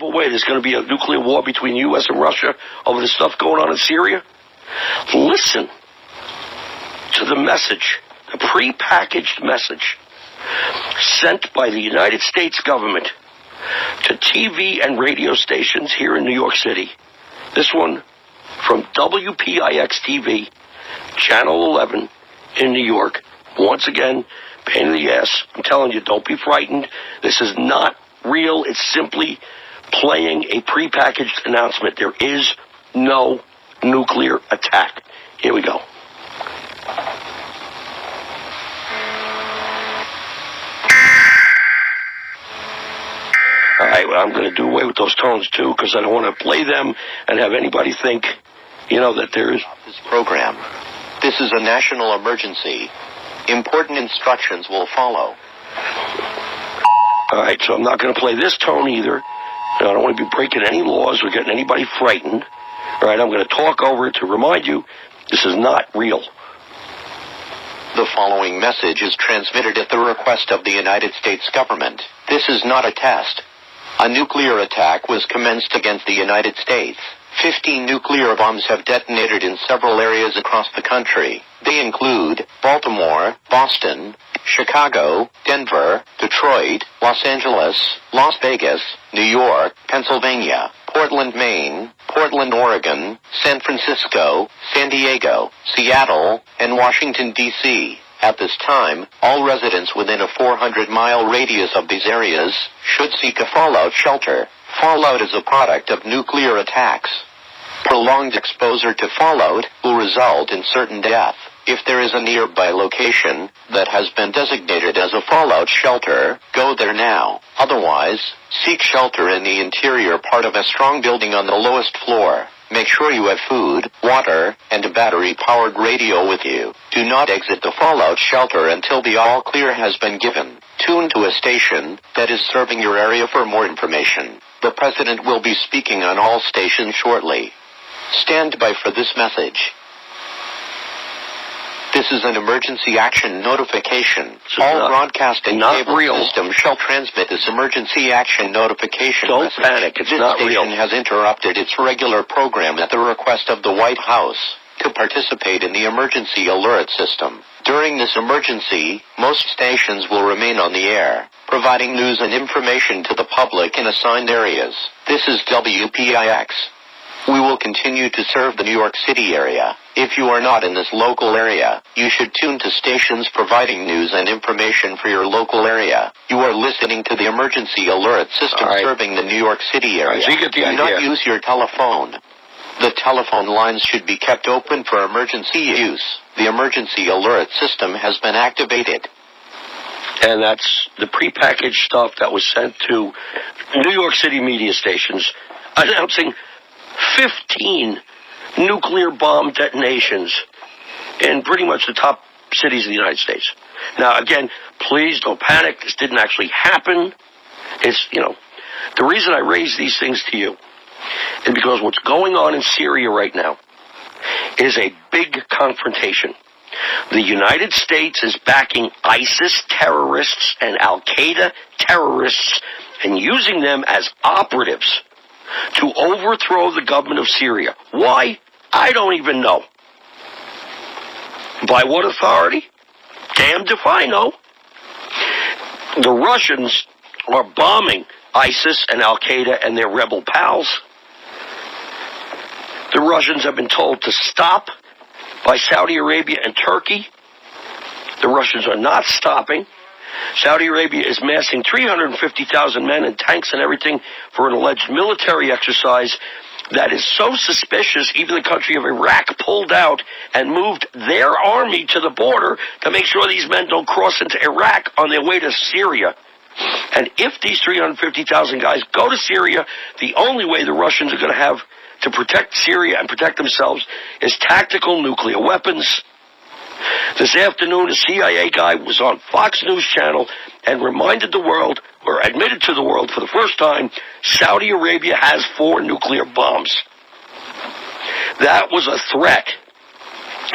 way there's going to be a nuclear war between the U.S. and Russia over the stuff going on in Syria? Listen to the message, the prepackaged message sent by the United States government to TV and radio stations here in New York City. This one from WPIX-TV, Channel 11 in New York. Once again, pain in the ass. I'm telling you, don't be frightened. This is not real. It's simply playing a prepackaged announcement. There is no nuclear attack. Here we go. All right, well, I'm going to do away with those tones, too, because I don't want to play them and have anybody think, that there is... This program. This is a national emergency. Important instructions will follow. All right, so I'm not going to play this tone either. I don't want to be breaking any laws or getting anybody frightened. All right, I'm going to talk over it to remind you this is not real. The following message is transmitted at the request of the United States government. This is not a test. A nuclear attack was commenced against the United States. 15 nuclear bombs have detonated in several areas across the country. They include Baltimore, Boston, Chicago, Denver, Detroit, Los Angeles, Las Vegas, New York, Pennsylvania, Portland, Maine, Portland, Oregon, San Francisco, San Diego, Seattle, and Washington, D.C. At this time, all residents within a 400-mile radius of these areas should seek a fallout shelter. Fallout is a product of nuclear attacks. Prolonged exposure to fallout will result in certain death. If there is a nearby location that has been designated as a fallout shelter, go there now. Otherwise, seek shelter in the interior part of a strong building on the lowest floor. Make sure you have food, water, and a battery-powered radio with you. Do not exit the fallout shelter until the all clear has been given. Tune to a station that is serving your area for more information. The President will be speaking on all stations shortly. Stand by for this message. This is an emergency action notification. All broadcasting cable systems shall transmit this emergency action notification message. Don't panic, it's not real. This station has interrupted its regular program at the request of the White House to participate in the emergency alert system. During this emergency, most stations will remain on the air, providing news and information to the public in assigned areas. This is WPIX. We will continue to serve the New York City area. If you are not in this local area, you should tune to stations providing news and information for your local area. You are listening to the emergency alert system serving the New York City area. So you get the idea. Do not use your telephone. The telephone lines should be kept open for emergency use. The emergency alert system has been activated. And that's the prepackaged stuff that was sent to New York City media stations announcing 15 nuclear bomb detonations in pretty much the top cities of the United States. Now, again, please don't panic. This didn't actually happen. It's, the reason I raise these things to you is because what's going on in Syria right now is a big confrontation. The United States is backing ISIS terrorists and Al-Qaeda terrorists and using them as operatives to overthrow the government of Syria. Why? I don't even know. By what authority? Damned if I know. The Russians are bombing ISIS and Al-Qaeda and their rebel pals. The Russians have been told to stop by Saudi Arabia and Turkey. The Russians are not stopping. Saudi Arabia is massing 350,000 men and tanks and everything for an alleged military exercise that is so suspicious, even the country of Iraq pulled out and moved their army to the border to make sure these men don't cross into Iraq on their way to Syria. And if these 350,000 guys go to Syria, the only way the Russians are going to have to protect Syria and protect themselves is tactical nuclear weapons. This afternoon, a CIA guy was on Fox News Channel and reminded the world, or admitted to the world for the first time, Saudi Arabia has 4 nuclear bombs. That was a threat.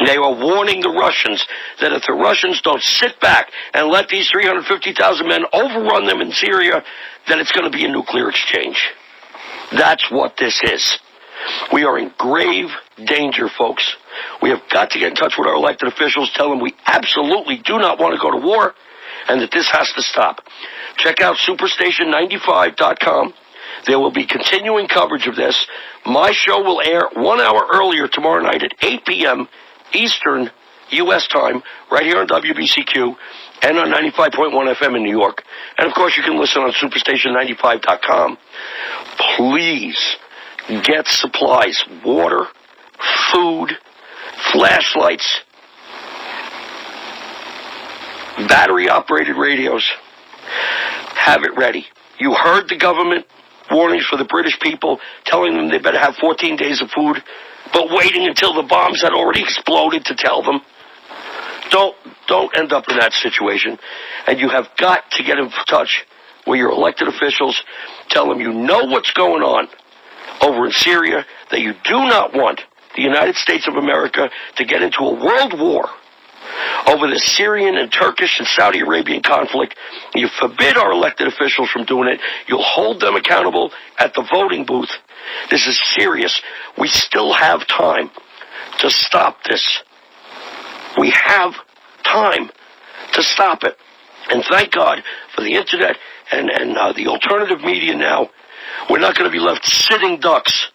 They were warning the Russians that if the Russians don't sit back and let these 350,000 men overrun them in Syria, then it's going to be a nuclear exchange. That's what this is. We are in grave danger, folks. We have got to get in touch with our elected officials, tell them we absolutely do not want to go to war, and that this has to stop. Check out superstation95.com. There will be continuing coverage of this. My show will air 1 hour earlier tomorrow night at 8 p.m. Eastern U.S. time, right here on WBCQ and on 95.1 FM in New York. And, of course, you can listen on superstation95.com. Please get supplies, water, food, flashlights, battery-operated radios. Have it ready. You heard the government warnings for the British people, telling them they better have 14 days of food, but waiting until the bombs had already exploded to tell them. Don't end up in that situation. And you have got to get in touch with your elected officials. Tell them you know what's going on over in Syria, that you do not want the United States of America to get into a world war over the Syrian and Turkish and Saudi Arabian conflict. You forbid our elected officials from doing it. You'll hold them accountable at the voting booth. This is serious. We still have time to stop this. We have time to stop it. And thank God for the internet and the alternative media now. We're not going to be left sitting ducks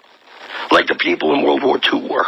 like the people in World War II were.